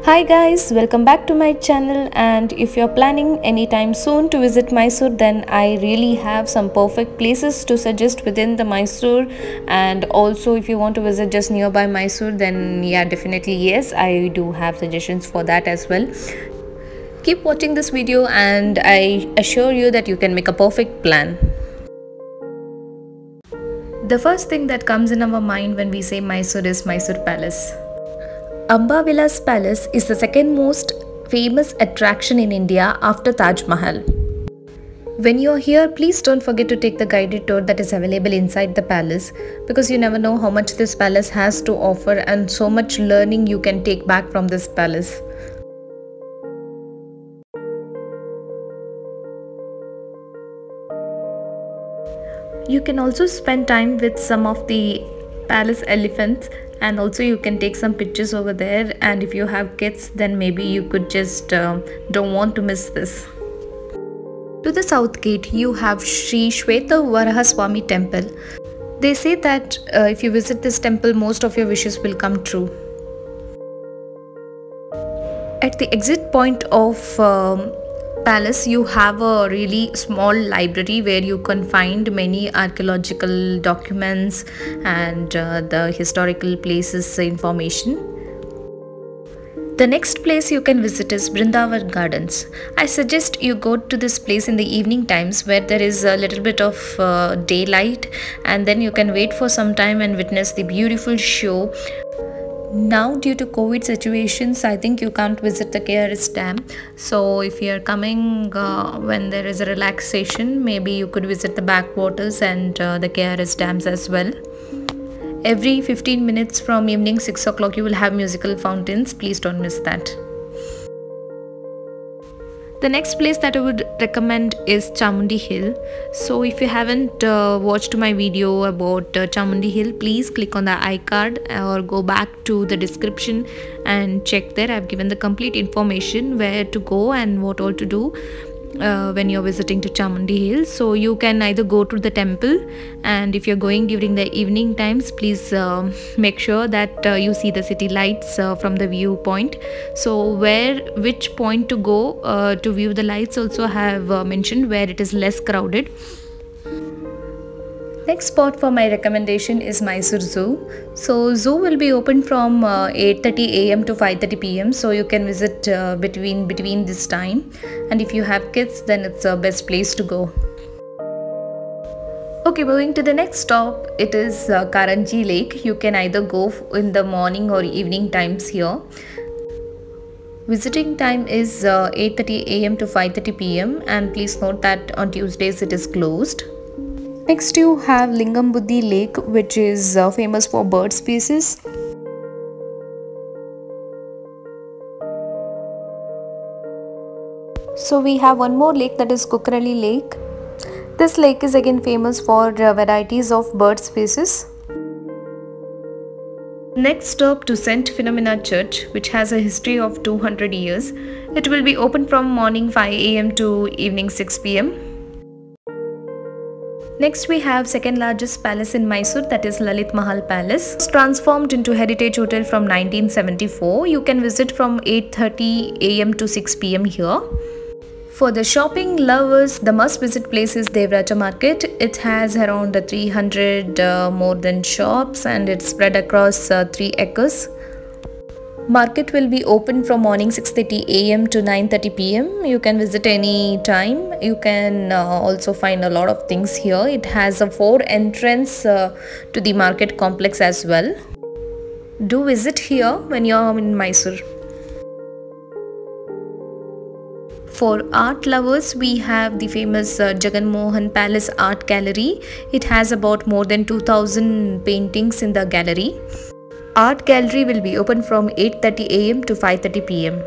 Hi guys, welcome back to my channel, and if you're planning anytime soon to visit Mysore, then I really have some perfect places to suggest within the Mysore. And also if you want to visit just nearby Mysore, then yeah, definitely yes, I do have suggestions for that as well. Keep watching this video and I assure you that you can make a perfect plan. The first thing that comes in our mind when we say Mysore is Mysore Palace. Amba Vilas Palace is the second most famous attraction in India after Taj Mahal. When you're here, please don't forget to take the guided tour that is available inside the palace, because you never know how much this palace has to offer and so much learning you can take back from this palace. You can also spend time with some of the palace elephants, and also you can take some pictures over there, and if you have kids then maybe you could just don't want to miss this. To the south gate you have Sri Shweta Varahaswamy temple. They say that if you visit this temple, most of your wishes will come true. At the exit point of palace you have a really small library where you can find many archaeological documents and the historical places information. The next place you can visit is Brindavan Gardens. I suggest you go to this place in the evening times where there is a little bit of daylight, and then you can wait for some time and witness the beautiful show. Now due to COVID situations, I think you can't visit the KRS Dam. So if you're coming when there is a relaxation, maybe you could visit the backwaters and the KRS Dams as well. Every 15 minutes from evening 6 o'clock you will have musical fountains. Please don't miss that. The next place that I would recommend is Chamundi Hill. So if you haven't watched my video about Chamundi Hill, please click on the iCard or go back to the description and check there. I've given the complete information where to go and what all to do when you're visiting to Chamundi Hill. So you can either go to the temple, and if you're going during the evening times, please make sure that you see the city lights from the viewpoint. So which point to go to view the lights also have mentioned where it is less crowded. Next spot for my recommendation is Mysore Zoo. So zoo will be open from 8:30 AM to 5:30 PM. So you can visit between this time, and if you have kids then it's the best place to go. Okay, moving to the next stop, it is Karanji Lake. You can either go in the morning or evening times here. Visiting time is 8:30 AM to 5:30 PM, and please note that on Tuesdays it is closed. Next you have Lingam Buddhi Lake, which is famous for bird species. So we have one more lake, that is Kukrali Lake. This lake is again famous for varieties of bird species. Next stop to St. Philomena Church, which has a history of 200 years. It will be open from morning 5 AM to evening 6 PM. Next we have second largest palace in Mysore, that is Lalit Mahal Palace. It's transformed into Heritage Hotel from 1974. You can visit from 8:30 AM to 6 PM here. For the shopping lovers, the must visit place is Devraja Market. It has around 300 more than shops, and it's spread across 3 acres. Market will be open from morning 6:30 AM to 9:30 PM. You can visit any time. You can also find a lot of things here. It has a 4 entrance to the market complex as well. Do visit here when you're in Mysore. For art lovers, we have the famous Jagan Mohan Palace Art Gallery. It has about more than 2000 paintings in the gallery. Art gallery will be open from 8:30 AM to 5:30 PM.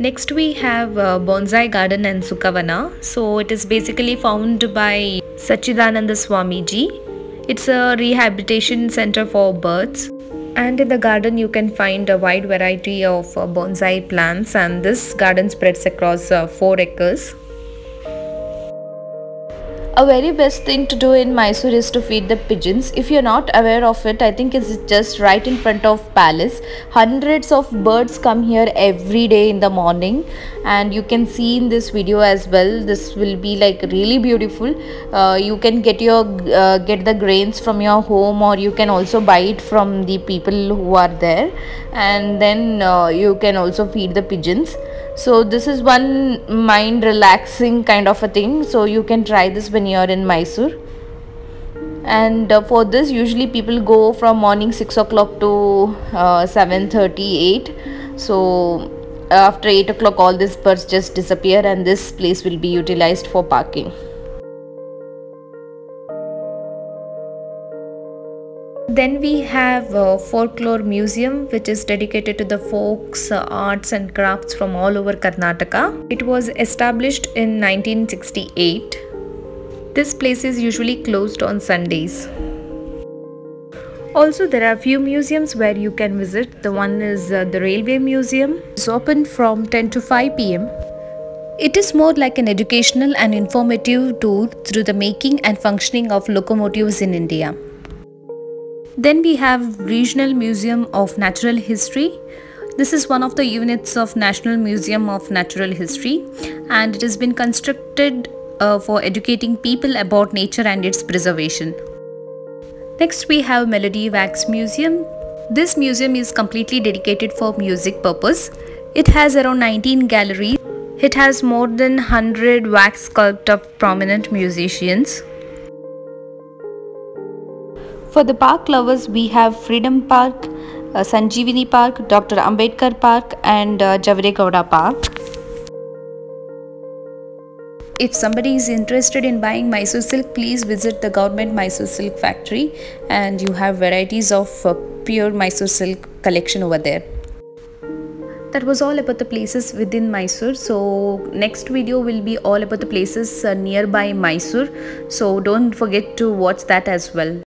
Next we have Bonsai Garden and Sukhavana. So it is basically founded by Sachidananda Swamiji. It's a rehabilitation center for birds, and in the garden you can find a wide variety of bonsai plants, and this garden spreads across 4 acres. A very best thing to do in Mysore is to feed the pigeons. If you're not aware of it, I think it's just right in front of palace. Hundreds of birds come here every day in the morning, and you can see in this video as well. This will be like really beautiful. You can get the grains from your home, or you can also buy it from the people who are there, and then you can also feed the pigeons. So this is one mind relaxing kind of a thing, so you can try this when you are in Mysore. And for this, usually people go from morning 6 o'clock to 7:38. So after 8 o'clock all these birds just disappear, and this place will be utilized for parking. Then we have a folklore museum, which is dedicated to the folks, arts and crafts from all over Karnataka. It was established in 1968. This place is usually closed on Sundays. Also, there are a few museums where you can visit. The one is the Railway Museum. It's open from 10 to 5 p.m. It is more like an educational and informative tour through the making and functioning of locomotives in India. Then we have Regional Museum of Natural History. This is one of the units of National Museum of Natural History, and it has been constructed for educating people about nature and its preservation. Next we have Melody Wax Museum. This museum is completely dedicated for music purpose. It has around 19 galleries. It has more than 100 wax sculpts of prominent musicians. For the park lovers, we have Freedom Park, Sanjeevani Park, Dr. Ambedkar Park, and Javare Park. If somebody is interested in buying Mysore silk, please visit the Government Mysore Silk Factory, and you have varieties of pure Mysore silk collection over there. That was all about the places within Mysore. So next video will be all about the places nearby Mysore. So don't forget to watch that as well.